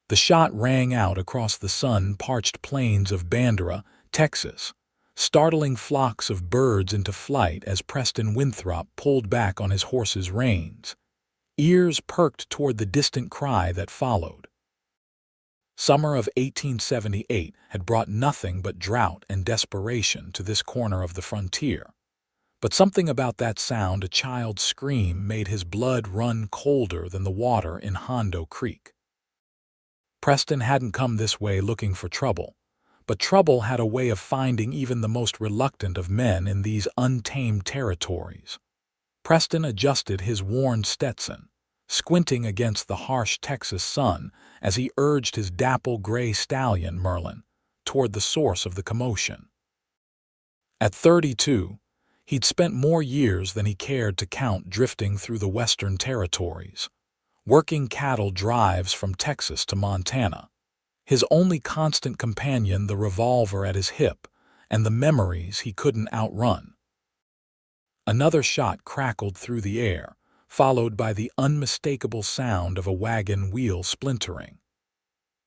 The shot rang out across the sun-parched plains of Bandera, Texas, startling flocks of birds into flight as Preston Winthrop pulled back on his horse's reins. Ears perked toward the distant cry that followed. Summer of 1878 had brought nothing but drought and desperation to this corner of the frontier. But something about that sound, a child's scream, made his blood run colder than the water in Hondo Creek. Preston hadn't come this way looking for trouble, but trouble had a way of finding even the most reluctant of men in these untamed territories. Preston adjusted his worn Stetson, squinting against the harsh Texas sun as he urged his dapple-gray stallion, Merlin, toward the source of the commotion. At 32, he'd spent more years than he cared to count drifting through the western territories, working cattle drives from Texas to Montana. His only constant companion, the revolver at his hip, and the memories he couldn't outrun. Another shot crackled through the air, followed by the unmistakable sound of a wagon wheel splintering.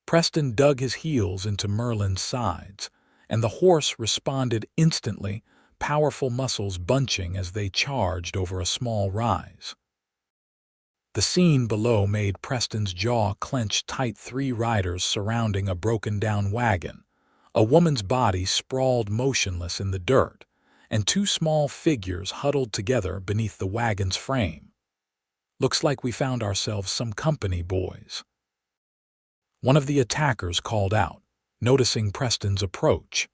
Preston dug his heels into Merlin's sides, and the horse responded instantly, powerful muscles bunching as they charged over a small rise. The scene below made Preston's jaw clench tight. 3 riders surrounding a broken-down wagon, a woman's body sprawled motionless in the dirt, and 2 small figures huddled together beneath the wagon's frame. "Looks like we found ourselves some company, boys," one of the attackers called out, noticing Preston's approach.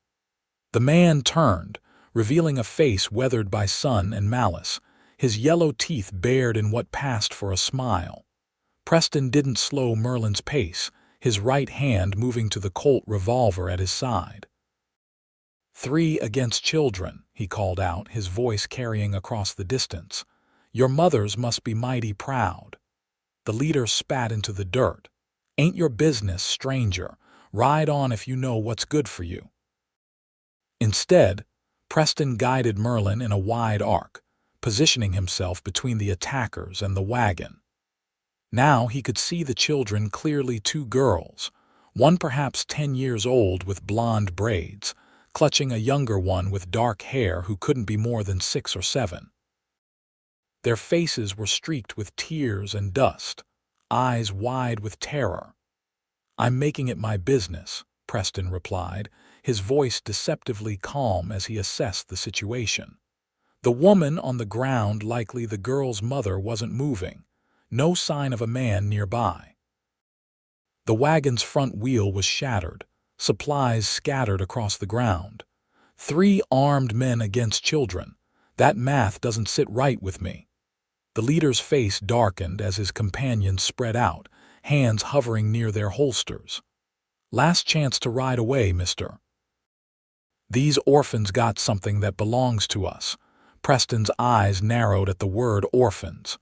The man turned, revealing a face weathered by sun and malice, his yellow teeth bared in what passed for a smile. Preston didn't slow Merlin's pace, his right hand moving to the Colt revolver at his side. "3 against children," he called out, his voice carrying across the distance. "Your mothers must be mighty proud." The leader spat into the dirt. "Ain't your business, stranger. Ride on if you know what's good for you." Instead, Preston guided Merlin in a wide arc, positioning himself between the attackers and the wagon. Now he could see the children clearly, 2 girls, one perhaps 10 years old with blonde braids, clutching a younger one with dark hair who couldn't be more than 6 or 7. Their faces were streaked with tears and dust, eyes wide with terror. "I'm making it my business," Preston replied, his voice deceptively calm as he assessed the situation. The woman on the ground, likely the girl's mother, wasn't moving, no sign of a man nearby. The wagon's front wheel was shattered, supplies scattered across the ground. 3 armed men against children. That math doesn't sit right with me. The leader's face darkened as his companions spread out, hands hovering near their holsters. "Last chance to ride away, mister. These orphans got something that belongs to us." Preston's eyes narrowed at the word orphans.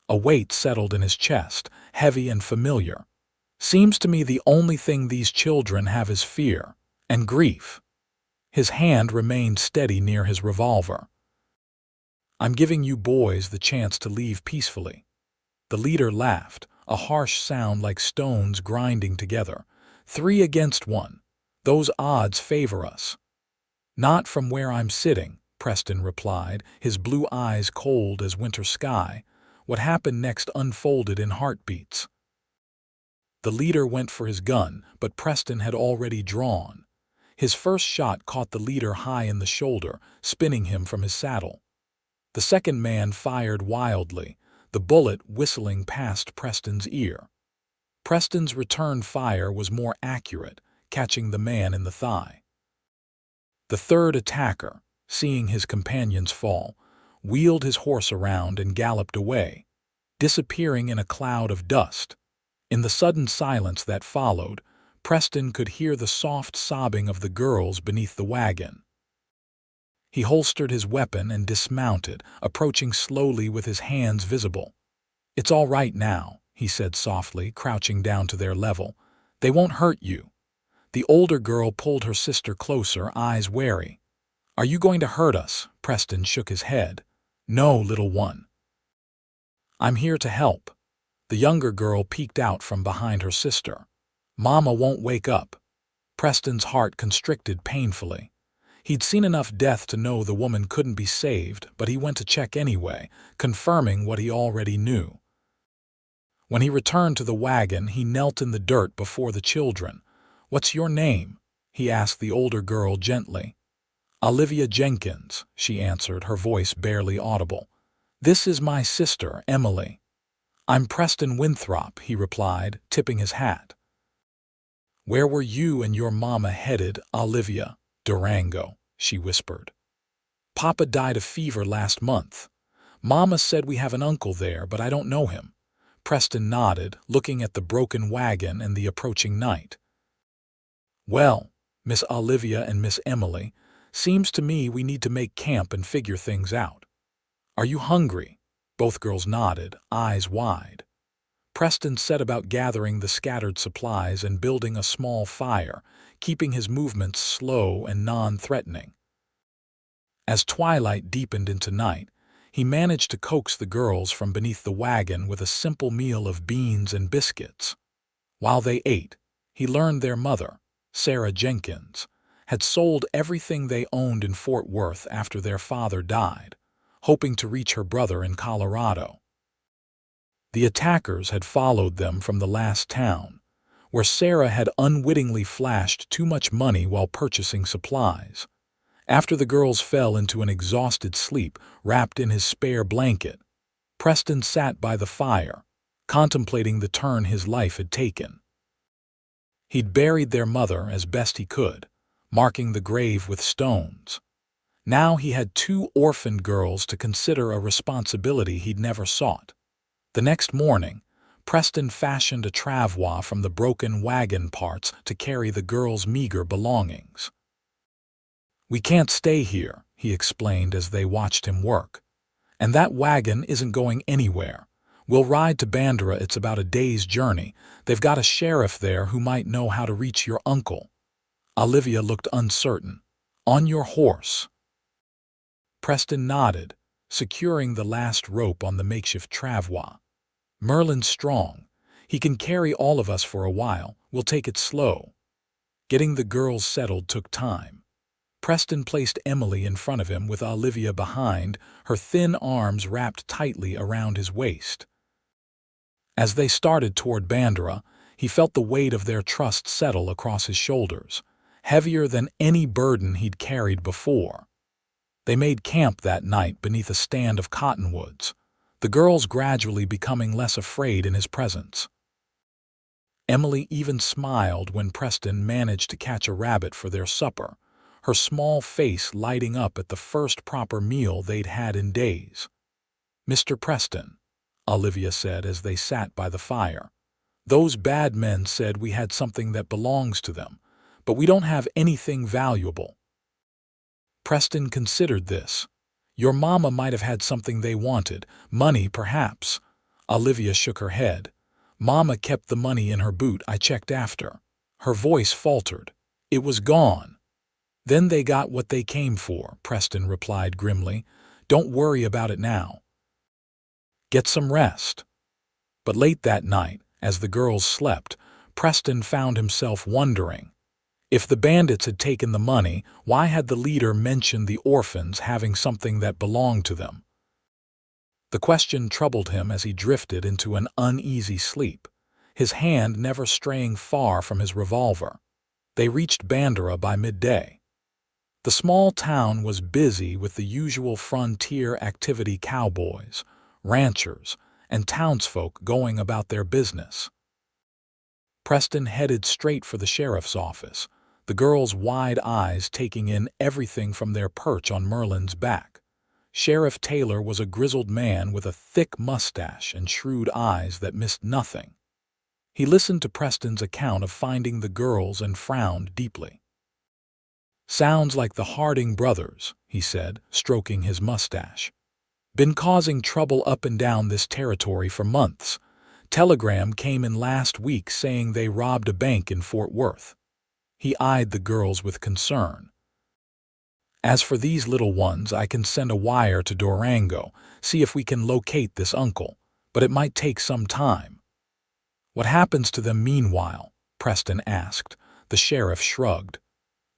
A weight settled in his chest, heavy and familiar. "Seems to me the only thing these children have is fear and grief." His hand remained steady near his revolver. "I'm giving you boys the chance to leave peacefully." The leader laughed, a harsh sound like stones grinding together. 3 against 1. Those odds favor us." "Not from where I'm sitting," Preston replied, his blue eyes cold as winter sky. What happened next unfolded in heartbeats. The leader went for his gun, but Preston had already drawn. His first shot caught the leader high in the shoulder, spinning him from his saddle. The second man fired wildly, the bullet whistling past Preston's ear. Preston's return fire was more accurate, catching the man in the thigh. The third attacker, seeing his companions fall, wheeled his horse around and galloped away, disappearing in a cloud of dust. In the sudden silence that followed, Preston could hear the soft sobbing of the girls beneath the wagon. He holstered his weapon and dismounted, approaching slowly with his hands visible. "It's all right now," he said softly, crouching down to their level. "They won't hurt you." The older girl pulled her sister closer, eyes wary. "Are you going to hurt us?" Preston shook his head. "No, little one. I'm here to help." The younger girl peeked out from behind her sister. Mama won't wake up. Preston's heart constricted painfully. He'd seen enough death to know the woman couldn't be saved, but he went to check anyway, confirming what he already knew. When he returned to the wagon, he knelt in the dirt before the children. "What's your name?" he asked the older girl gently. "Olivia Jenkins," she answered, her voice barely audible. "This is my sister, Emily." "I'm Preston Winthrop," he replied, tipping his hat. "Where were you and your mama headed, Olivia?" "Durango," she whispered. "Papa died of fever last month. Mama said we have an uncle there, but I don't know him." Preston nodded, looking at the broken wagon and the approaching night. "Well, Miss Olivia and Miss Emily, seems to me we need to make camp and figure things out. Are you hungry?" Both girls nodded, eyes wide. Preston set about gathering the scattered supplies and building a small fire, keeping his movements slow and non-threatening. As twilight deepened into night, he managed to coax the girls from beneath the wagon with a simple meal of beans and biscuits. While they ate, he learned their mother, Sarah Jenkins, had sold everything they owned in Fort Worth after their father died, hoping to reach her brother in Colorado. The attackers had followed them from the last town, where Sarah had unwittingly flashed too much money while purchasing supplies. After the girls fell into an exhausted sleep wrapped in his spare blanket, Preston sat by the fire, contemplating the turn his life had taken. He'd buried their mother as best he could, marking the grave with stones. Now he had 2 orphaned girls to consider, a responsibility he'd never sought. The next morning, Preston fashioned a travois from the broken wagon parts to carry the girls' meager belongings. "We can't stay here," he explained as they watched him work. "And that wagon isn't going anywhere. We'll ride to Bandera. It's about a day's journey. They've got a sheriff there who might know how to reach your uncle." Olivia looked uncertain. "On your horse?" Preston nodded, securing the last rope on the makeshift travois. "Merlin's strong. He can carry all of us for a while. We'll take it slow." Getting the girls settled took time. Preston placed Emily in front of him with Olivia behind, her thin arms wrapped tightly around his waist. As they started toward Bandera, he felt the weight of their trust settle across his shoulders, heavier than any burden he'd carried before. They made camp that night beneath a stand of cottonwoods, the girls gradually becoming less afraid in his presence. Emily even smiled when Preston managed to catch a rabbit for their supper, her small face lighting up at the first proper meal they'd had in days. "Mr. Preston," Olivia said as they sat by the fire, "those bad men said we had something that belongs to them, but we don't have anything valuable." Preston considered this. "Your mama might have had something they wanted, money perhaps." Olivia shook her head. "Mama kept the money in her boot. I checked after." Her voice faltered. "It was gone." "Then they got what they came for," Preston replied grimly. "Don't worry about it now. Get some rest." But late that night, as the girls slept, Preston found himself wondering. If the bandits had taken the money, why had the leader mentioned the orphans having something that belonged to them? The question troubled him as he drifted into an uneasy sleep, his hand never straying far from his revolver. They reached Bandera by midday. The small town was busy with the usual frontier activity: cowboys, ranchers, and townsfolk going about their business. Preston headed straight for the sheriff's office, the girls' wide eyes taking in everything from their perch on Merlin's back. Sheriff Taylor was a grizzled man with a thick mustache and shrewd eyes that missed nothing. He listened to Preston's account of finding the girls and frowned deeply. "Sounds like the Harding brothers," he said, stroking his mustache. "Been causing trouble up and down this territory for months. Telegram came in last week saying they robbed a bank in Fort Worth." He eyed the girls with concern. "As for these little ones, I can send a wire to Durango, see if we can locate this uncle, but it might take some time." "What happens to them meanwhile?" Preston asked. The sheriff shrugged.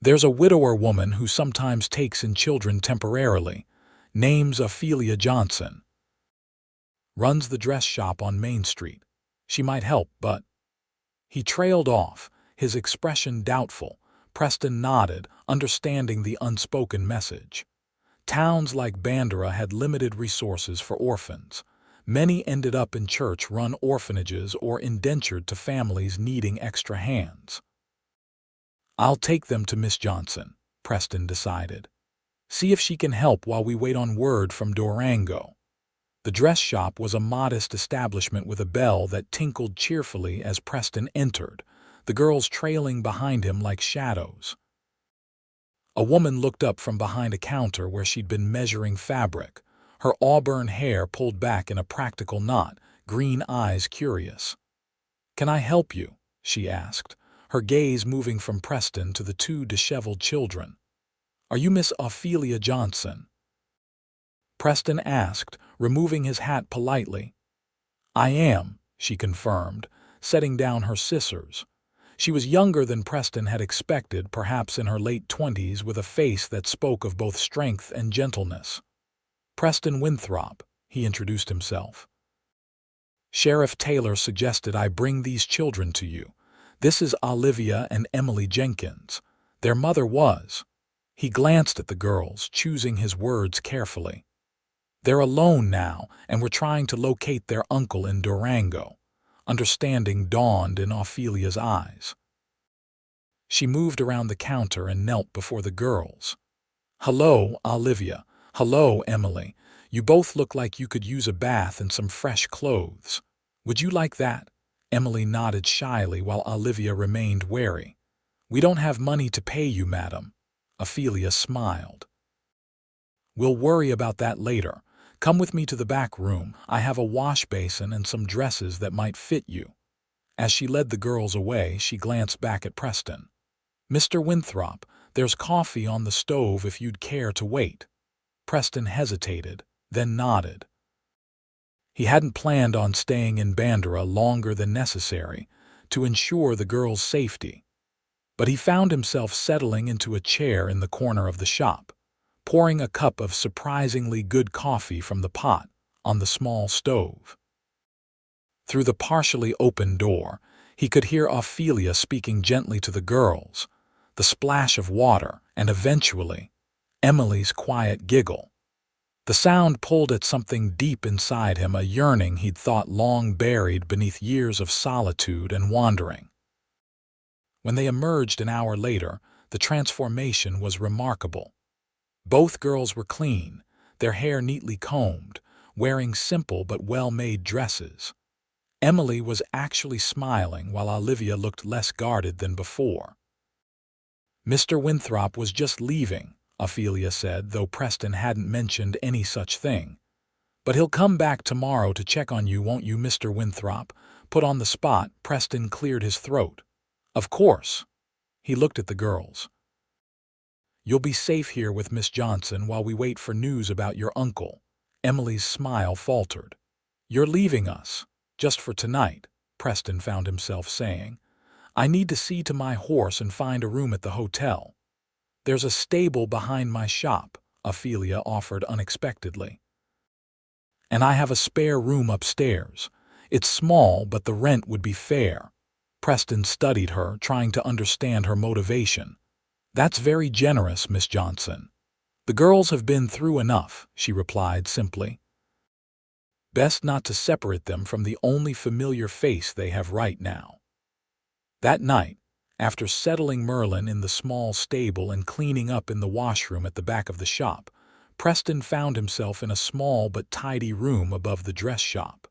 "There's a widower woman who sometimes takes in children temporarily. Name's Ophelia Johnson. Runs the dress shop on Main Street. She might help, but—" He trailed off, his expression doubtful. Preston nodded, understanding the unspoken message. Towns like Bandera had limited resources for orphans. Many ended up in church-run orphanages or indentured to families needing extra hands. "I'll take them to Miss Johnson," Preston decided. "See if she can help while we wait on word from Durango." The dress shop was a modest establishment with a bell that tinkled cheerfully as Preston entered, the girls trailing behind him like shadows. A woman looked up from behind a counter where she'd been measuring fabric, her auburn hair pulled back in a practical knot, green eyes curious. "Can I help you?" she asked, her gaze moving from Preston to the two disheveled children. "Are you Miss Ophelia Johnson?" Preston asked, removing his hat politely. "I am," she confirmed, setting down her scissors. She was younger than Preston had expected, perhaps in her late 20s, with a face that spoke of both strength and gentleness. "Preston Winthrop," he introduced himself. "Sheriff Taylor suggested I bring these children to you. This is Olivia and Emily Jenkins. Their mother was—" He glanced at the girls, choosing his words carefully. "They're alone now, and we're trying to locate their uncle in Durango." Understanding dawned in Ophelia's eyes. She moved around the counter and knelt before the girls. "Hello, Olivia. Hello, Emily. You both look like you could use a bath and some fresh clothes. Would you like that?" Emily nodded shyly while Olivia remained wary. "We don't have money to pay you, madam." Ophelia smiled. "We'll worry about that later. Come with me to the back room. I have a wash basin and some dresses that might fit you." As she led the girls away, she glanced back at Preston. "Mr. Winthrop, there's coffee on the stove if you'd care to wait." Preston hesitated, then nodded. He hadn't planned on staying in Bandera longer than necessary to ensure the girls' safety. But he found himself settling into a chair in the corner of the shop, pouring a cup of surprisingly good coffee from the pot on the small stove. Through the partially open door, he could hear Ophelia speaking gently to the girls, the splash of water, and eventually, Emily's quiet giggle. The sound pulled at something deep inside him, a yearning he'd thought long buried beneath years of solitude and wandering. When they emerged an hour later, the transformation was remarkable. Both girls were clean, their hair neatly combed, wearing simple but well-made dresses. Emily was actually smiling while Olivia looked less guarded than before. "Mr. Winthrop was just leaving," Ophelia said, though Preston hadn't mentioned any such thing. "But he'll come back tomorrow to check on you, won't you, Mr. Winthrop?" Put on the spot, Preston cleared his throat. "Of course." He looked at the girls. "You'll be safe here with Miss Johnson while we wait for news about your uncle." Emily's smile faltered. "You're leaving us, just for tonight," Preston found himself saying. "I need to see to my horse and find a room at the hotel." "There's a stable behind my shop," Ophelia offered unexpectedly. "And I have a spare room upstairs. It's small, but the rent would be fair." Preston studied her, trying to understand her motivation. "That's very generous, Miss Johnson." "The girls have been through enough," she replied simply. "Best not to separate them from the only familiar face they have right now." That night, after settling Merlin in the small stable and cleaning up in the washroom at the back of the shop, Preston found himself in a small but tidy room above the dress shop.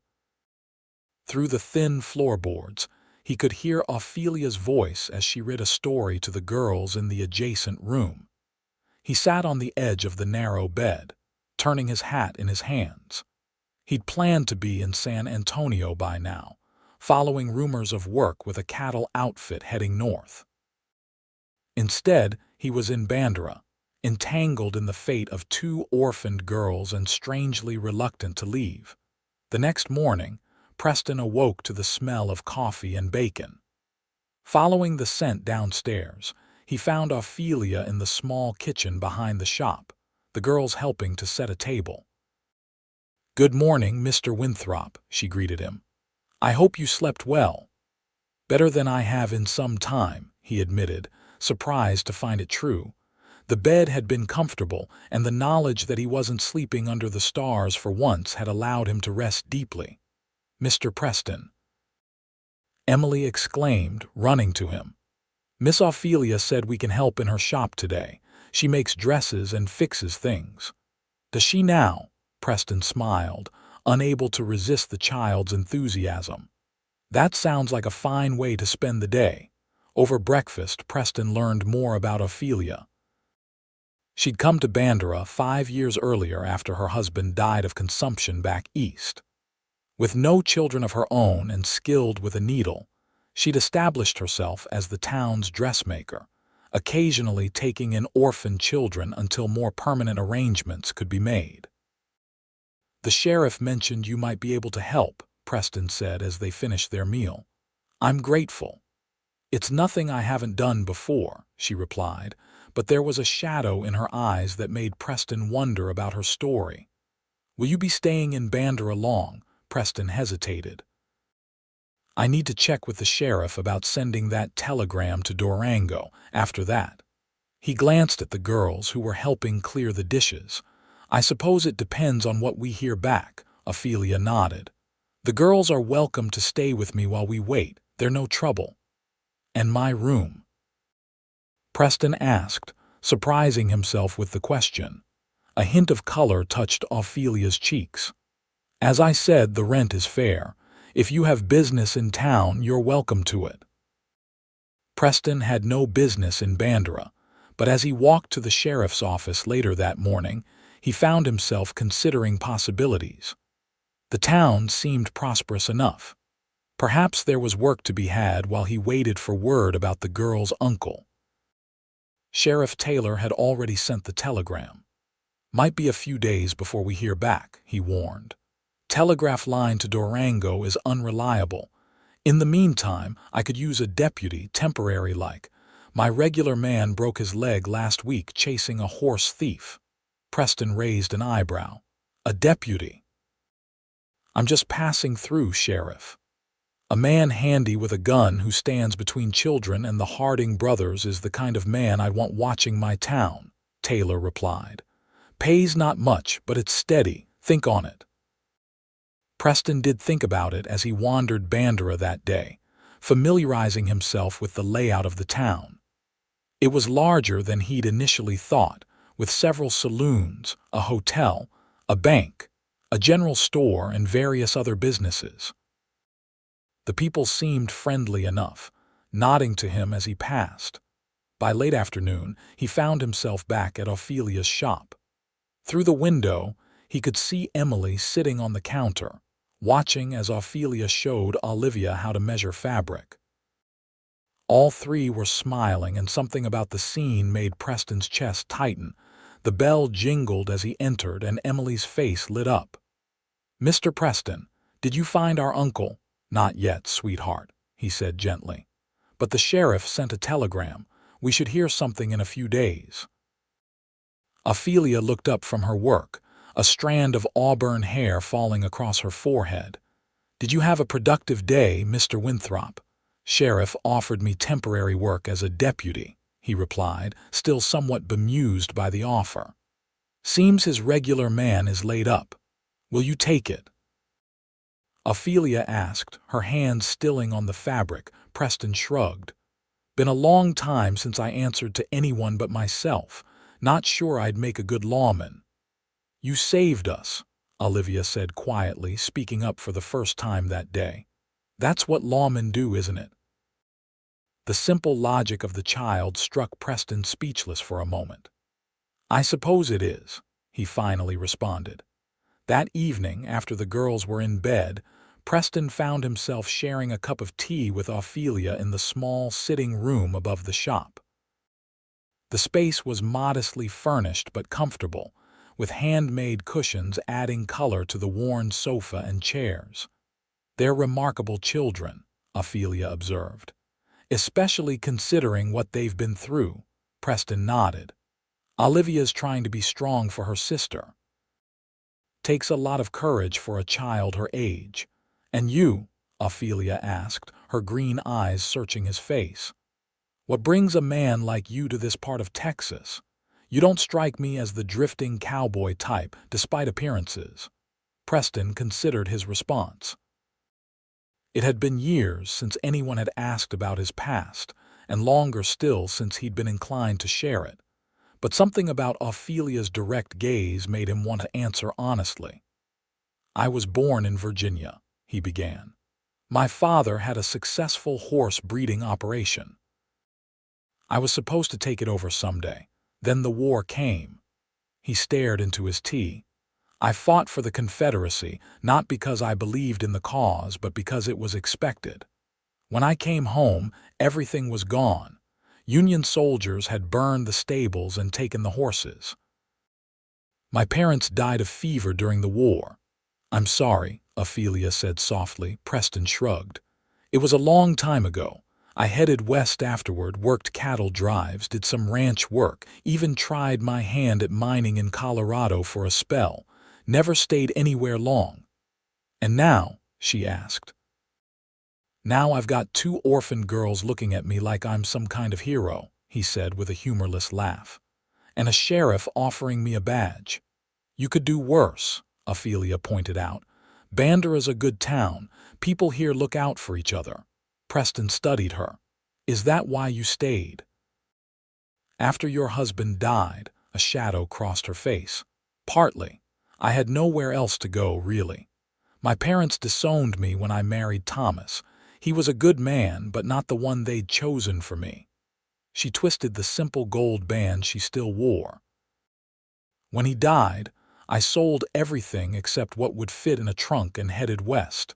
Through the thin floorboards, he could hear Ophelia's voice as she read a story to the girls in the adjacent room. He sat on the edge of the narrow bed, turning his hat in his hands. He'd planned to be in San Antonio by now, following rumors of work with a cattle outfit heading north. Instead, he was in Bandera, entangled in the fate of two orphaned girls and strangely reluctant to leave. The next morning, Preston awoke to the smell of coffee and bacon. Following the scent downstairs, he found Ophelia in the small kitchen behind the shop, the girls helping to set a table. "Good morning, Mr. Winthrop," she greeted him. "I hope you slept well." "Better than I have in some time," he admitted, surprised to find it true. The bed had been comfortable, and the knowledge that he wasn't sleeping under the stars for once had allowed him to rest deeply. "Mr. Preston," Emily exclaimed, running to him. "Miss Ophelia said we can help in her shop today. She makes dresses and fixes things." "Does she now?" Preston smiled, unable to resist the child's enthusiasm. "That sounds like a fine way to spend the day." Over breakfast, Preston learned more about Ophelia. She'd come to Bandera 5 years earlier after her husband died of consumption back east. With no children of her own and skilled with a needle, she'd established herself as the town's dressmaker, occasionally taking in orphan children until more permanent arrangements could be made. "The sheriff mentioned you might be able to help," Preston said as they finished their meal. "I'm grateful." "It's nothing I haven't done before," she replied, but there was a shadow in her eyes that made Preston wonder about her story. "Will you be staying in Bandera long?" Preston hesitated. "I need to check with the sheriff about sending that telegram to Durango after that." He glanced at the girls who were helping clear the dishes. "I suppose it depends on what we hear back," Ophelia nodded. "The girls are welcome to stay with me while we wait. They're no trouble." "And my room?" Preston asked, surprising himself with the question. A hint of color touched Ophelia's cheeks. "As I said, the rent is fair. If you have business in town, you're welcome to it." Preston had no business in Bandera, but as he walked to the sheriff's office later that morning, he found himself considering possibilities. The town seemed prosperous enough. Perhaps there was work to be had while he waited for word about the girl's uncle. Sheriff Taylor had already sent the telegram. "Might be a few days before we hear back," he warned. "Telegraph line to Durango is unreliable. In the meantime, I could use a deputy, temporary-like. My regular man broke his leg last week chasing a horse thief." Preston raised an eyebrow. "A deputy?" "I'm just passing through, Sheriff. A man handy with a gun who stands between children and the Harding brothers is the kind of man I want watching my town," Taylor replied. "Pays not much, but it's steady. Think on it." Preston did think about it as he wandered Bandera that day, familiarizing himself with the layout of the town. It was larger than he'd initially thought, with several saloons, a hotel, a bank, a general store, and various other businesses. The people seemed friendly enough, nodding to him as he passed. By late afternoon, he found himself back at Ophelia's shop. Through the window, he could see Emily sitting on the counter, watching as Ophelia showed Olivia how to measure fabric. All three were smiling, and something about the scene made Preston's chest tighten. The bell jingled as he entered, and Emily's face lit up. "Mr. Preston, did you find our uncle?" "Not yet, sweetheart," he said gently. "But the sheriff sent a telegram. We should hear something in a few days." Ophelia looked up from her work, a strand of auburn hair falling across her forehead. "Did you have a productive day, Mr. Winthrop?" "Sheriff offered me temporary work as a deputy," he replied, still somewhat bemused by the offer. "Seems his regular man is laid up. Will you take it?" Ophelia asked, her hands stilling on the fabric. Preston shrugged. "Been a long time since I answered to anyone but myself. Not sure I'd make a good lawman." "You saved us," Olivia said quietly, speaking up for the first time that day. "That's what lawmen do, isn't it?" The simple logic of the child struck Preston speechless for a moment. "I suppose it is," he finally responded. That evening, after the girls were in bed, Preston found himself sharing a cup of tea with Ophelia in the small sitting room above the shop. The space was modestly furnished but comfortable, with handmade cushions adding color to the worn sofa and chairs. "They're remarkable children," Ophelia observed. especially considering what they've been through. Preston nodded. Olivia's trying to be strong for her sister. Takes a lot of courage for a child her age. And you? Ophelia asked, her green eyes searching his face. What brings a man like you to this part of Texas? You don't strike me as the drifting cowboy type, despite appearances. Preston considered his response. It had been years since anyone had asked about his past, and longer still since he'd been inclined to share it. But something about Ophelia's direct gaze made him want to answer honestly. I was born in Virginia, he began. My father had a successful horse breeding operation. I was supposed to take it over someday. Then the war came. He stared into his tea. I fought for the Confederacy, not because I believed in the cause, but because it was expected. When I came home, everything was gone. Union soldiers had burned the stables and taken the horses. My parents died of fever during the war. I'm sorry, Ophelia said softly. Preston shrugged. It was a long time ago. I headed west afterward, worked cattle drives, did some ranch work, even tried my hand at mining in Colorado for a spell. Never stayed anywhere long. And now, she asked. Now I've got 2 orphaned girls looking at me like I'm some kind of hero, he said with a humorless laugh. And a sheriff offering me a badge. You could do worse, Ophelia pointed out. Bandera's a good town. People here look out for each other. Preston studied her. Is that why you stayed? After your husband died, a shadow crossed her face. Partly. I had nowhere else to go, really. My parents disowned me when I married Thomas. He was a good man, but not the one they'd chosen for me. She twisted the simple gold band she still wore. When he died, I sold everything except what would fit in a trunk and headed west.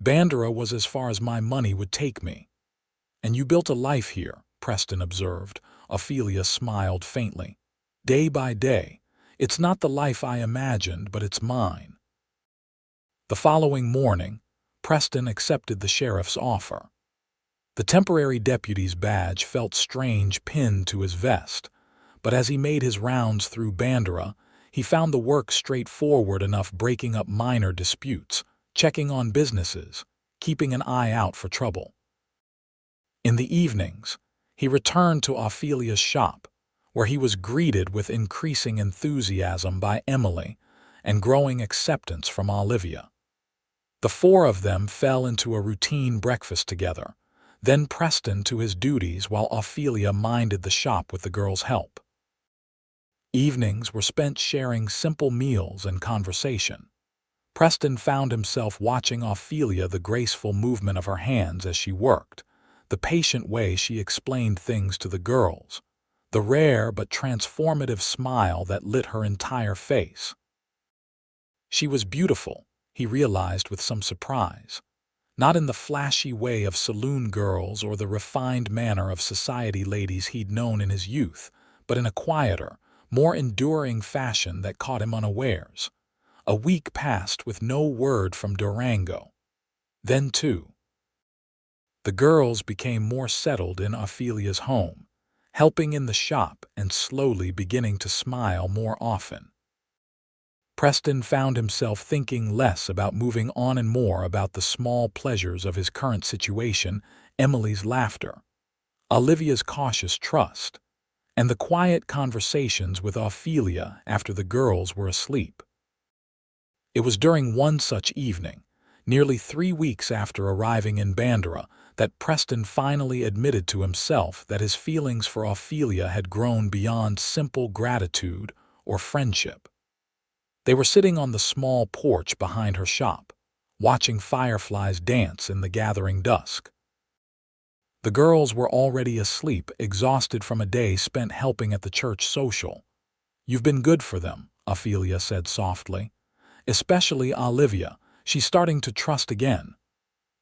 Bandera was as far as my money would take me. And you built a life here, Preston observed. Ophelia smiled faintly. Day by day. It's not the life I imagined, but it's mine. The following morning, Preston accepted the sheriff's offer. The temporary deputy's badge felt strange pinned to his vest, but as he made his rounds through Bandera, he found the work straightforward enough, breaking up minor disputes, checking on businesses, keeping an eye out for trouble. In the evenings, he returned to Ophelia's shop, where he was greeted with increasing enthusiasm by Emily and growing acceptance from Olivia. The 4 of them fell into a routine breakfast together, then Preston to his duties while Ophelia minded the shop with the girls' help. Evenings were spent sharing simple meals and conversation. Preston found himself watching Ophelia, the graceful movement of her hands as she worked, the patient way she explained things to the girls, the rare but transformative smile that lit her entire face. She was beautiful, he realized with some surprise, not in the flashy way of saloon girls or the refined manner of society ladies he'd known in his youth, but in a quieter, more enduring fashion that caught him unawares. A week passed with no word from Durango. Then, too, the girls became more settled in Ophelia's home, helping in the shop and slowly beginning to smile more often. Preston found himself thinking less about moving on and more about the small pleasures of his current situation, Emily's laughter, Olivia's cautious trust, and the quiet conversations with Ophelia after the girls were asleep. It was during one such evening, nearly 3 weeks after arriving in Bandera, that Preston finally admitted to himself that his feelings for Ophelia had grown beyond simple gratitude or friendship. They were sitting on the small porch behind her shop, watching fireflies dance in the gathering dusk. The girls were already asleep, exhausted from a day spent helping at the church social. You've been good for them, Ophelia said softly. Especially Olivia, she's starting to trust again.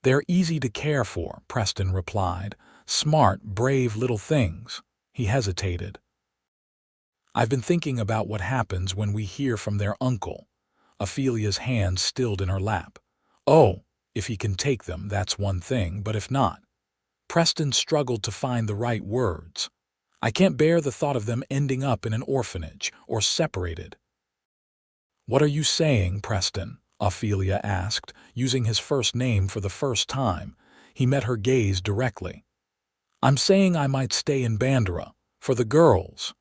They're easy to care for, Preston replied. Smart, brave little things. He hesitated. I've been thinking about what happens when we hear from their uncle. Ophelia's hand stilled in her lap. Oh, if he can take them, that's one thing, but if not. Preston struggled to find the right words. "I can't bear the thought of them ending up in an orphanage or separated." "What are you saying, Preston?" Ophelia asked, using his first name for the first time. He met her gaze directly. "I'm saying I might stay in Bandera, for the girls."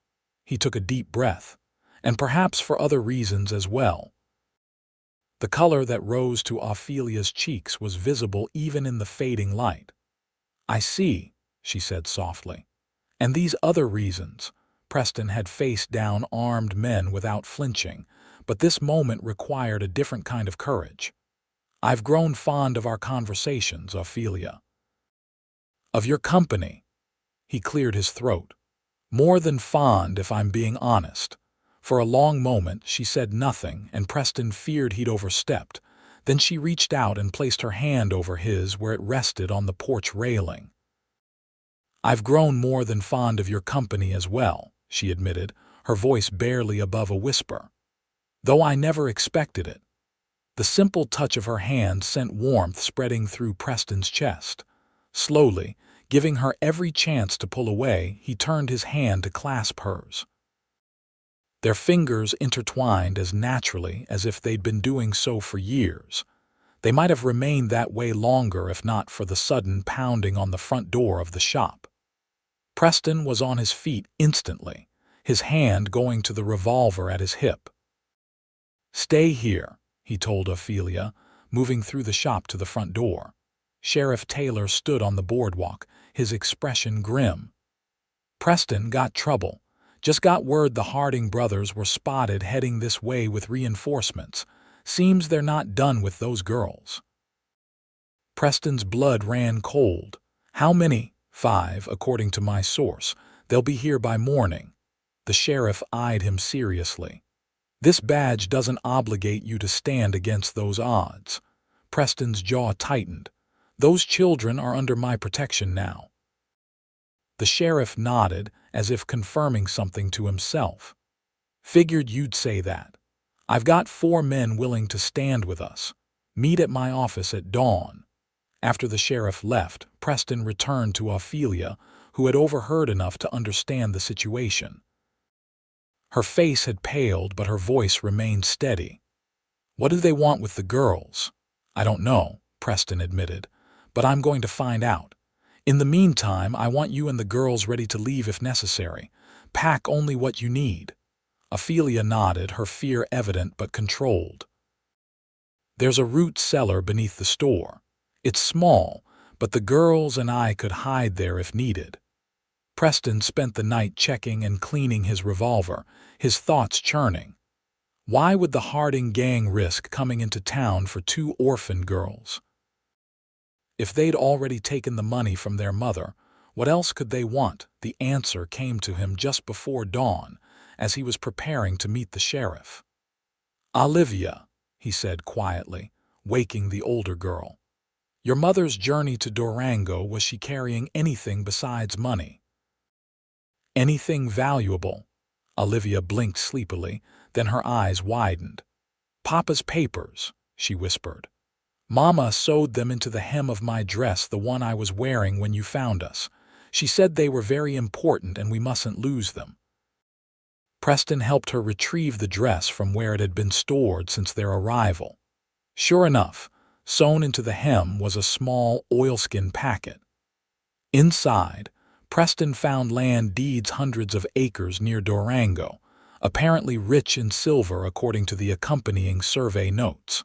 He took a deep breath. "And perhaps for other reasons as well." The color that rose to Ophelia's cheeks was visible even in the fading light. "I see," she said softly. "And these other reasons." Preston had faced down armed men without flinching, but this moment required a different kind of courage. "I've grown fond of our conversations, Ophelia." "Of your company." He cleared his throat. "More than fond, if I'm being honest." For a long moment she said nothing, and Preston feared he'd overstepped. Then she reached out and placed her hand over his where it rested on the porch railing. "I've grown more than fond of your company as well," she admitted, her voice barely above a whisper. "Though I never expected it." The simple touch of her hand sent warmth spreading through Preston's chest. Slowly, giving her every chance to pull away, he turned his hand to clasp hers. Their fingers intertwined as naturally as if they'd been doing so for years. They might have remained that way longer if not for the sudden pounding on the front door of the shop. Preston was on his feet instantly, his hand going to the revolver at his hip. "Stay here," he told Ophelia, moving through the shop to the front door. Sheriff Taylor stood on the boardwalk, his expression grim. "Preston got trouble. Just got word the Harding brothers were spotted heading this way with reinforcements. Seems they're not done with those girls." Preston's blood ran cold. "How many?" "5, according to my source. They'll be here by morning." The sheriff eyed him seriously. "This badge doesn't obligate you to stand against those odds." Preston's jaw tightened. "Those children are under my protection now." The sheriff nodded, as if confirming something to himself. "Figured you'd say that. I've got 4 men willing to stand with us. Meet at my office at dawn." After the sheriff left, Preston returned to Ophelia, who had overheard enough to understand the situation. Her face had paled, but her voice remained steady. "What do they want with the girls?" "I don't know," Preston admitted, "but I'm going to find out. In the meantime, I want you and the girls ready to leave if necessary. Pack only what you need." Ophelia nodded, her fear evident but controlled. "There's a root cellar beneath the store. It's small, but the girls and I could hide there if needed." Preston spent the night checking and cleaning his revolver, his thoughts churning. Why would the Harding gang risk coming into town for 2 orphan girls? If they'd already taken the money from their mother, what else could they want? The answer came to him just before dawn, as he was preparing to meet the sheriff. "Olivia," he said quietly, waking the older girl. "Your mother's journey to Durango, was she carrying anything besides money?" "Anything valuable?" Olivia blinked sleepily, then her eyes widened. "Papa's papers," she whispered. "Mama sewed them into the hem of my dress, the one I was wearing when you found us. She said they were very important and we mustn't lose them." Preston helped her retrieve the dress from where it had been stored since their arrival. Sure enough, sewn into the hem was a small oilskin packet. Inside, Preston found land deeds hundreds of acres near Durango, apparently rich in silver according to the accompanying survey notes.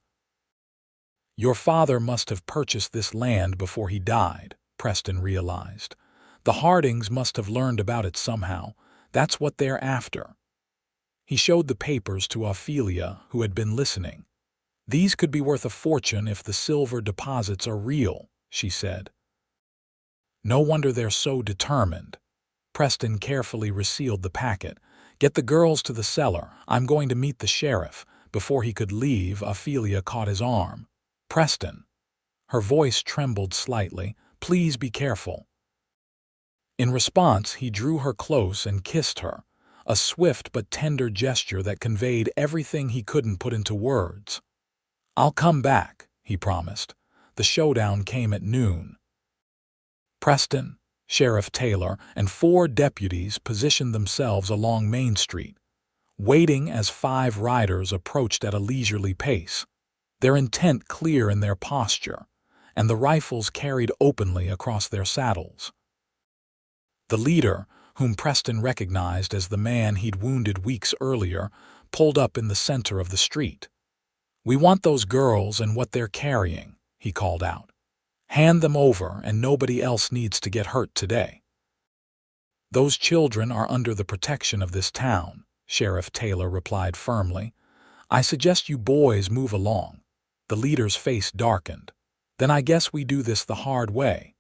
"Your father must have purchased this land before he died," Preston realized. "The Hardings must have learned about it somehow. That's what they're after." He showed the papers to Ophelia, who had been listening. "These could be worth a fortune if the silver deposits are real," she said. "No wonder they're so determined." Preston carefully resealed the packet. "Get the girls to the cellar. I'm going to meet the sheriff." Before he could leave, Ophelia caught his arm. "Preston." Her voice trembled slightly. "Please be careful." In response, he drew her close and kissed her, a swift but tender gesture that conveyed everything he couldn't put into words. "I'll come back," he promised. The showdown came at noon. Preston, Sheriff Taylor, and 4 deputies positioned themselves along Main Street, waiting as 5 riders approached at a leisurely pace, their intent clear in their posture, and the rifles carried openly across their saddles. The leader, whom Preston recognized as the man he'd wounded weeks earlier, pulled up in the center of the street. "We want those girls and what they're carrying," he called out. "Hand them over, and nobody else needs to get hurt today." "Those children are under the protection of this town," Sheriff Taylor replied firmly. "I suggest you boys move along." The leader's face darkened. "Then I guess we do this the hard way."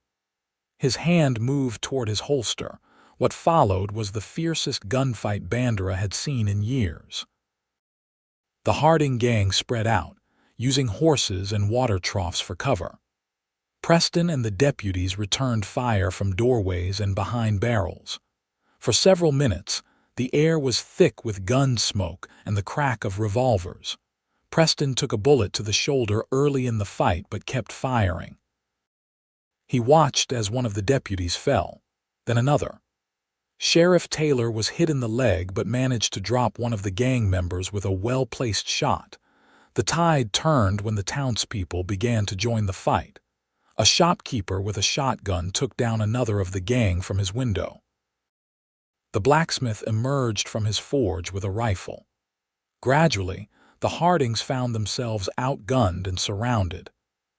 His hand moved toward his holster. What followed was the fiercest gunfight Bandera had seen in years. The Harding gang spread out, using horses and water troughs for cover. Preston and the deputies returned fire from doorways and behind barrels. For several minutes, the air was thick with gun smoke and the crack of revolvers. Preston took a bullet to the shoulder early in the fight but kept firing. He watched as one of the deputies fell, then another. Sheriff Taylor was hit in the leg but managed to drop one of the gang members with a well-placed shot. The tide turned when the townspeople began to join the fight. A shopkeeper with a shotgun took down another of the gang from his window. The blacksmith emerged from his forge with a rifle. Gradually, the Hardings found themselves outgunned and surrounded.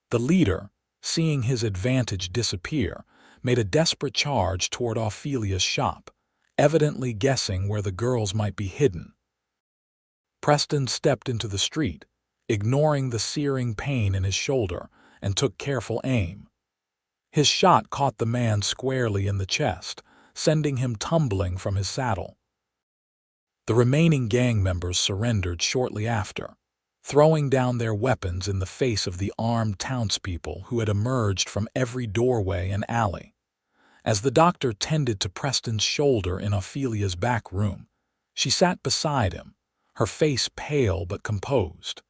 The leader, seeing his advantage disappear, made a desperate charge toward Ophelia's shop, evidently guessing where the girls might be hidden. Preston stepped into the street, ignoring the searing pain in his shoulder, and took careful aim. His shot caught the man squarely in the chest, sending him tumbling from his saddle. The remaining gang members surrendered shortly after, throwing down their weapons in the face of the armed townspeople who had emerged from every doorway and alley. As the doctor tended to Preston's shoulder in Ophelia's back room, she sat beside him, her face pale but composed.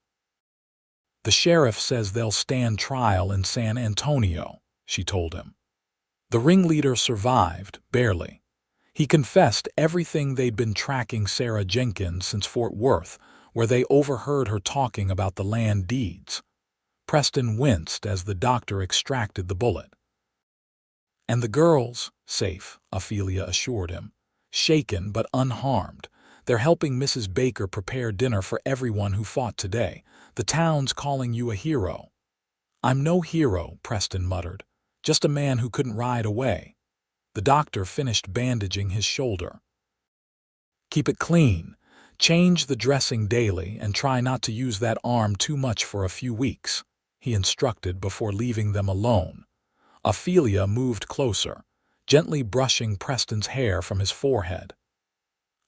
"The sheriff says they'll stand trial in San Antonio," she told him. "The ringleader survived, barely. He confessed everything they'd been tracking Sarah Jenkins since Fort Worth, where they overheard her talking about the land deeds." Preston winced as the doctor extracted the bullet. "And the girls, safe," Ophelia assured him. "Shaken but unharmed. They're helping Mrs. Baker prepare dinner for everyone who fought today. The town's calling you a hero." "I'm no hero," Preston muttered. "Just a man who couldn't ride away." The doctor finished bandaging his shoulder. "Keep it clean. Change the dressing daily and try not to use that arm too much for a few weeks," he instructed before leaving them alone. Ophelia moved closer, gently brushing Preston's hair from his forehead.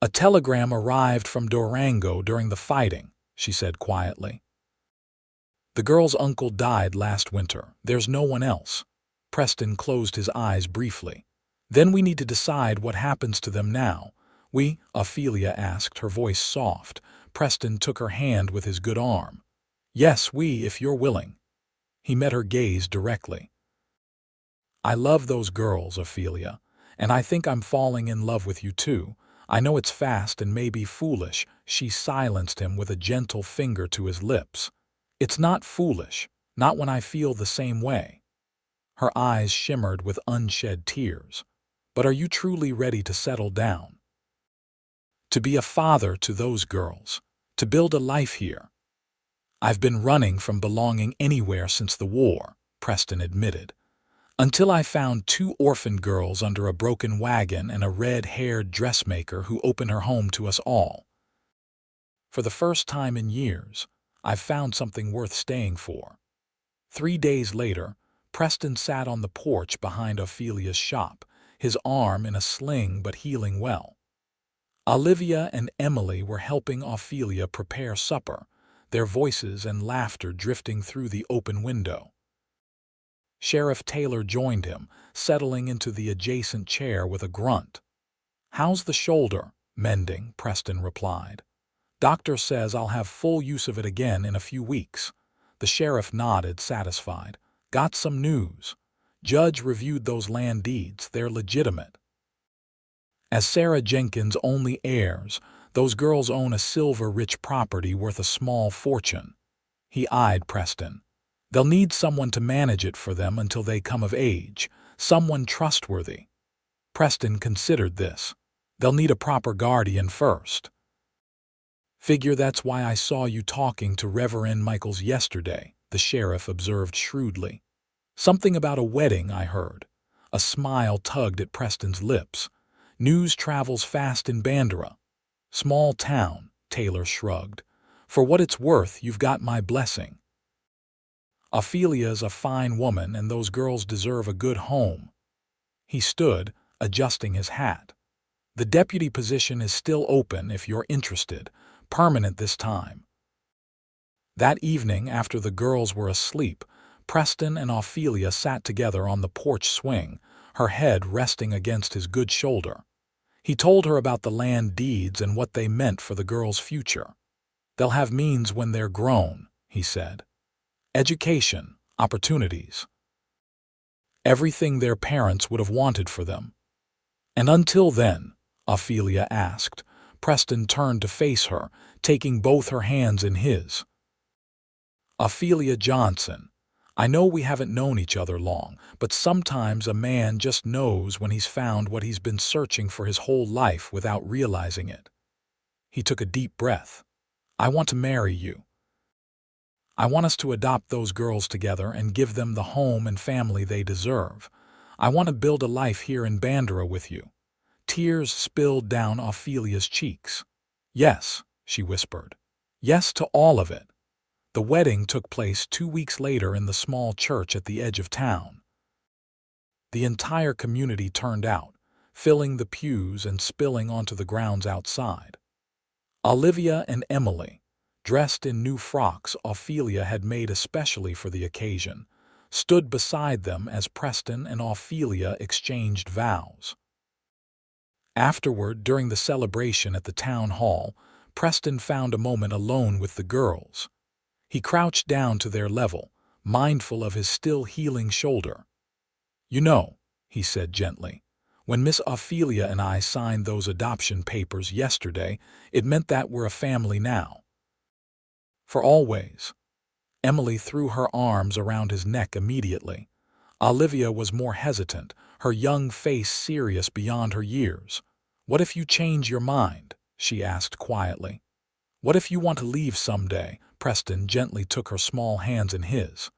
"A telegram arrived from Durango during the fighting," she said quietly. "The girl's uncle died last winter. There's no one else." Preston closed his eyes briefly. "Then we need to decide what happens to them now." "We?" Ophelia asked, her voice soft. Preston took her hand with his good arm. "Yes, we, if you're willing." He met her gaze directly. "I love those girls, Ophelia, and I think I'm falling in love with you too. I know it's fast and maybe foolish." She silenced him with a gentle finger to his lips. "It's not foolish, not when I feel the same way." Her eyes shimmered with unshed tears. "But are you truly ready to settle down? To be a father to those girls? To build a life here?" "I've been running from belonging anywhere since the war," Preston admitted, "until I found 2 orphaned girls under a broken wagon and a red-haired dressmaker who opened her home to us all. For the first time in years, I've found something worth staying for." 3 days later, Preston sat on the porch behind Ophelia's shop, his arm in a sling but healing well. Olivia and Emily were helping Ophelia prepare supper, their voices and laughter drifting through the open window. Sheriff Taylor joined him, settling into the adjacent chair with a grunt. "How's the shoulder?" "Mending," Preston replied. "Doctor says I'll have full use of it again in a few weeks." The sheriff nodded, satisfied. "Got some news. Judge reviewed those land deeds. They're legitimate. As Sarah Jenkins' only heirs, those girls own a silver-rich property worth a small fortune. He eyed Preston. They'll need someone to manage it for them until they come of age, someone trustworthy. Preston considered this. They'll need a proper guardian first. Figure that's why I saw you talking to Reverend Michaels yesterday, the sheriff observed shrewdly. Something about a wedding, I heard. A smile tugged at Preston's lips. News travels fast in Bandera. Small town, Taylor shrugged. For what it's worth, you've got my blessing. Ophelia's a fine woman, and those girls deserve a good home. He stood, adjusting his hat. The deputy position is still open if you're interested, permanent this time. That evening, after the girls were asleep, Preston and Ophelia sat together on the porch swing, her head resting against his good shoulder. He told her about the land deeds and what they meant for the girls' future. They'll have means when they're grown, he said. Education, opportunities. Everything their parents would have wanted for them. And until then, Ophelia asked. Preston turned to face her, taking both her hands in his. Ophelia Johnson, I know we haven't known each other long, but sometimes a man just knows when he's found what he's been searching for his whole life without realizing it. He took a deep breath. I want to marry you. I want us to adopt those girls together and give them the home and family they deserve. I want to build a life here in Bandera with you. Tears spilled down Ophelia's cheeks. Yes, she whispered. Yes to all of it. The wedding took place 2 weeks later in the small church at the edge of town. The entire community turned out, filling the pews and spilling onto the grounds outside. Olivia and Emily, dressed in new frocks Ophelia had made especially for the occasion, stood beside them as Preston and Ophelia exchanged vows. Afterward, during the celebration at the town hall, Preston found a moment alone with the girls. He crouched down to their level, mindful of his still healing shoulder. You know, he said gently, when Miss Ophelia and I signed those adoption papers yesterday, it meant that we're a family now. For always. Emily threw her arms around his neck immediately. Olivia was more hesitant, her young face serious beyond her years. What if you change your mind? She asked quietly. What if you want to leave someday? Preston gently took her small hands in his.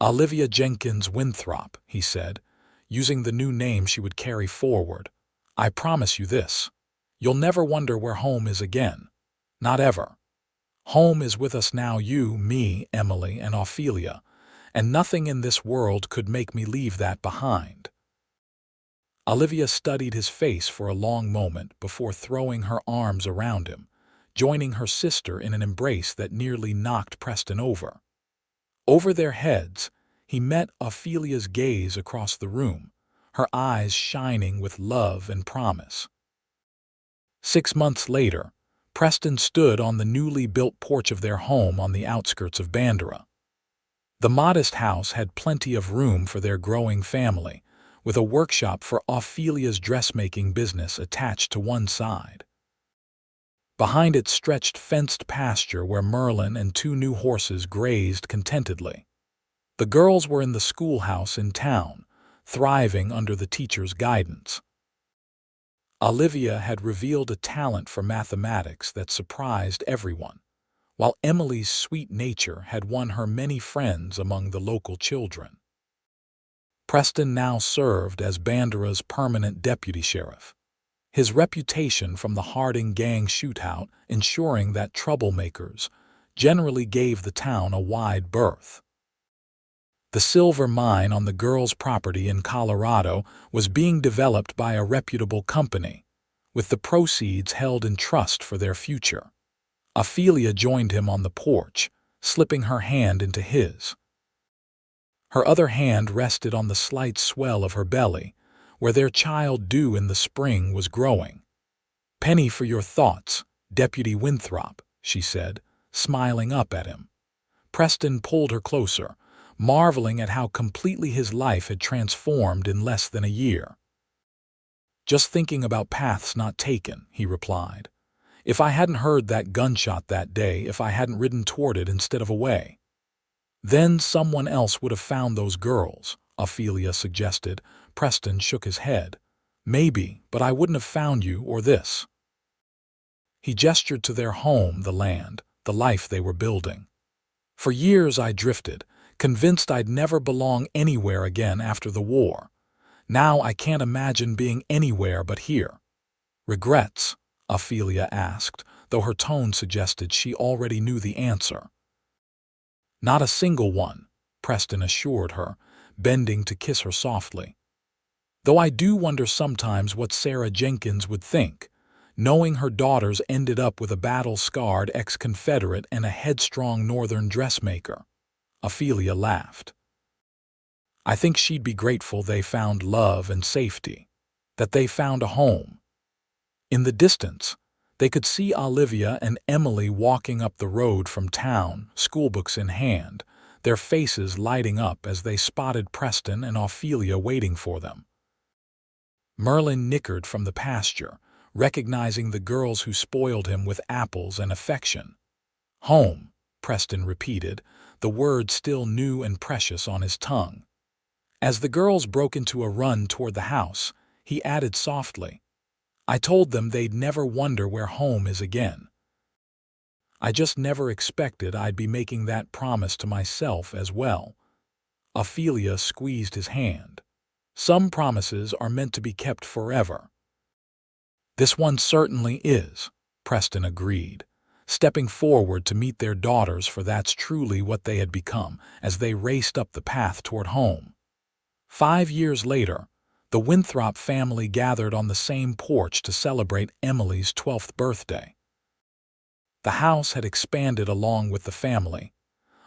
Olivia Jenkins Winthrop, he said, using the new name she would carry forward. I promise you this. You'll never wonder where home is again. Not ever. Home is with us now, you, me, Emily, and Ophelia, and nothing in this world could make me leave that behind. Olivia studied his face for a long moment before throwing her arms around him, joining her sister in an embrace that nearly knocked Preston over. Over their heads, he met Ophelia's gaze across the room, her eyes shining with love and promise. 6 months later, Preston stood on the newly built porch of their home on the outskirts of Bandera. The modest house had plenty of room for their growing family, with a workshop for Ophelia's dressmaking business attached to one side. Behind it stretched fenced pasture where Merlin and 2 new horses grazed contentedly. The girls were in the schoolhouse in town, thriving under the teacher's guidance. Olivia had revealed a talent for mathematics that surprised everyone, while Emily's sweet nature had won her many friends among the local children. Preston now served as Bandera's permanent deputy sheriff, his reputation from the Harding gang shootout ensuring that troublemakers generally gave the town a wide berth. The silver mine on the girls' property in Colorado was being developed by a reputable company, with the proceeds held in trust for their future. Ophelia joined him on the porch, slipping her hand into his. Her other hand rested on the slight swell of her belly, where their child due in the spring was growing. Penny for your thoughts, Deputy Winthrop, she said, smiling up at him. Preston pulled her closer, marveling at how completely his life had transformed in less than a year. "Just thinking about paths not taken," he replied. "If I hadn't heard that gunshot that day, if I hadn't ridden toward it instead of away." "Then someone else would have found those girls," Ophelia suggested. Preston shook his head. "Maybe, but I wouldn't have found you or this." He gestured to their home, the land, the life they were building. "For years I drifted, convinced I'd never belong anywhere again after the war. Now I can't imagine being anywhere but here." "Regrets?" Ophelia asked, though her tone suggested she already knew the answer. "Not a single one," Preston assured her, bending to kiss her softly. "Though I do wonder sometimes what Sarah Jenkins would think, knowing her daughters ended up with a battle-scarred ex-Confederate and a headstrong Northern dressmaker." Ophelia laughed. "I think she'd be grateful they found love and safety, that they found a home." In the distance, they could see Olivia and Emily walking up the road from town, schoolbooks in hand, their faces lighting up as they spotted Preston and Ophelia waiting for them. Merlin nickered from the pasture, recognizing the girls who spoiled him with apples and affection. "Home," Preston repeated, the word still new and precious on his tongue. As the girls broke into a run toward the house, he added softly, "I told them they'd never wonder where home is again. I just never expected I'd be making that promise to myself as well." Ophelia squeezed his hand. "Some promises are meant to be kept forever." "This one certainly is," Preston agreed, stepping forward to meet their daughters, for that's truly what they had become as they raced up the path toward home. 5 years later, the Winthrop family gathered on the same porch to celebrate Emily's 12th birthday. The house had expanded along with the family.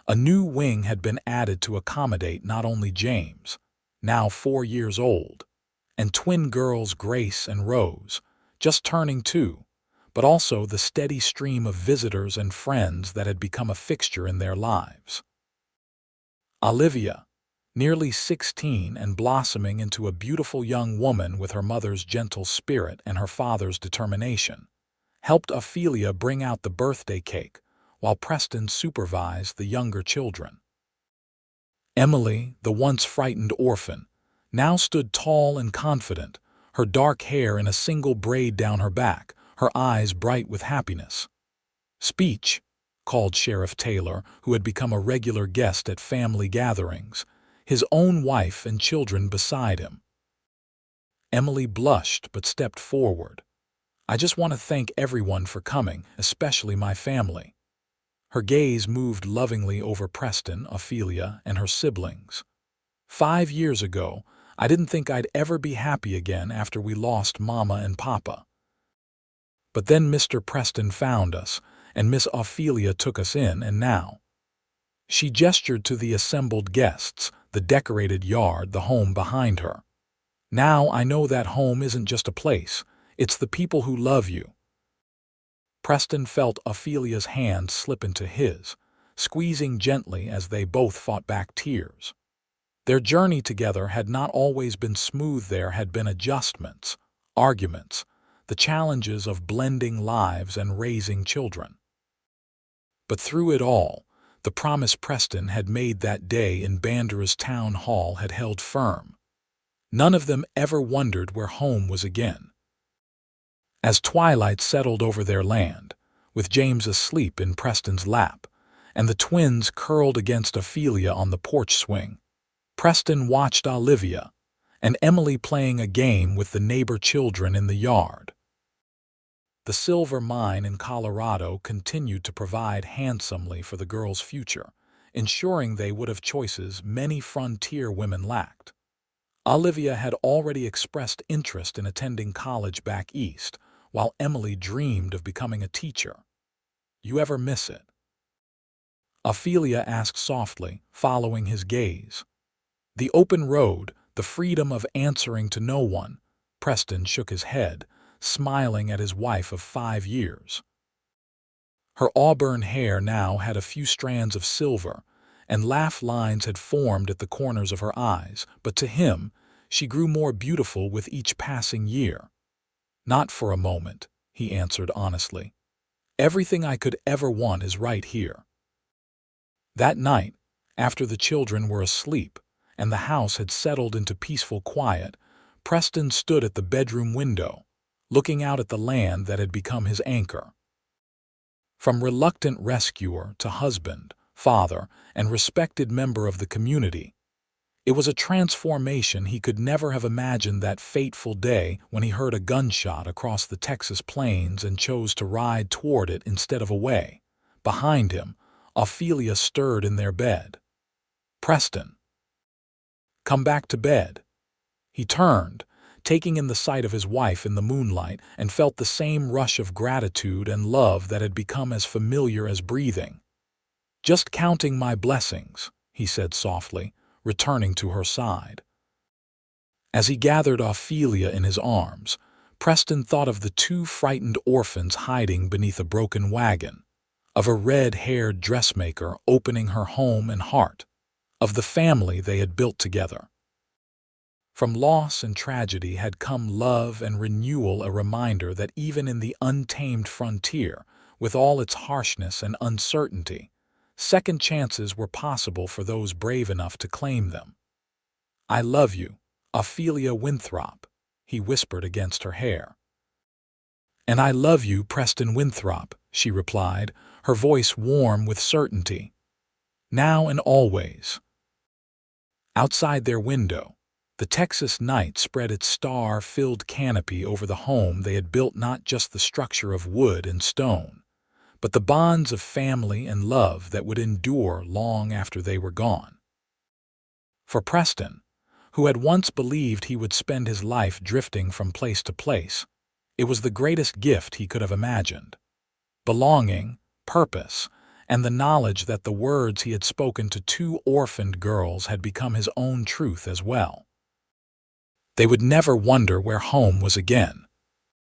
A new wing had been added to accommodate not only James, now 4 years old, and twin girls Grace and Rose, just turning 2, but also the steady stream of visitors and friends that had become a fixture in their lives. Olivia, nearly 16 and blossoming into a beautiful young woman with her mother's gentle spirit and her father's determination, helped Ophelia bring out the birthday cake while Preston supervised the younger children. Emily, the once frightened orphan, now stood tall and confident, her dark hair in a single braid down her back, her eyes bright with happiness. "Speech," called Sheriff Taylor, who had become a regular guest at family gatherings, his own wife and children beside him. Emily blushed but stepped forward. "I just want to thank everyone for coming, especially my family." Her gaze moved lovingly over Preston, Ophelia, and her siblings. 5 years ago, I didn't think I'd ever be happy again after we lost Mama and Papa. But then Mr. Preston found us, and Miss Ophelia took us in, and now—" She gestured to the assembled guests, the decorated yard, the home behind her. "Now I know that home isn't just a place, it's the people who love you." Preston felt Ophelia's hand slip into his, squeezing gently as they both fought back tears. Their journey together had not always been smooth. There had been adjustments, arguments, the challenges of blending lives and raising children. But through it all, the promise Preston had made that day in Bandera's town hall had held firm. None of them ever wondered where home was again. As twilight settled over their land, with James asleep in Preston's lap, and the twins curled against Ophelia on the porch swing, Preston watched Olivia and Emily playing a game with the neighbor children in the yard. The silver mine in Colorado continued to provide handsomely for the girls' future, ensuring they would have choices many frontier women lacked. Olivia had already expressed interest in attending college back east, while Emily dreamed of becoming a teacher. "You ever miss it?" Ophelia asked softly, following his gaze. "The open road, the freedom of answering to no one." Preston shook his head, smiling at his wife of 5 years. Her auburn hair now had a few strands of silver, and laugh lines had formed at the corners of her eyes, but to him, she grew more beautiful with each passing year. "Not for a moment," he answered honestly. "Everything I could ever want is right here." That night, after the children were asleep and the house had settled into peaceful quiet, Preston stood at the bedroom window, looking out at the land that had become his anchor. From reluctant rescuer to husband, father, and respected member of the community, it was a transformation he could never have imagined that fateful day when he heard a gunshot across the Texas plains and chose to ride toward it instead of away. Behind him, Ophelia stirred in their bed. "Preston, come back to bed." He turned, taking in the sight of his wife in the moonlight, and felt the same rush of gratitude and love that had become as familiar as breathing. "Just counting my blessings," he said softly, returning to her side. As he gathered Ophelia in his arms, Preston thought of the two frightened orphans hiding beneath a broken wagon, of a red-haired dressmaker opening her home and heart, of the family they had built together. From loss and tragedy had come love and renewal, a reminder that even in the untamed frontier, with all its harshness and uncertainty, second chances were possible for those brave enough to claim them. "I love you, Ophelia Winthrop," he whispered against her hair. "And I love you, Preston Winthrop," she replied, her voice warm with certainty. "Now and always." Outside their window, the Texas night spread its star-filled canopy over the home they had built, not just the structure of wood and stone, but the bonds of family and love that would endure long after they were gone. For Preston, who had once believed he would spend his life drifting from place to place, it was the greatest gift he could have imagined. Belonging, purpose, and the knowledge that the words he had spoken to two orphaned girls had become his own truth as well. They would never wonder where home was again.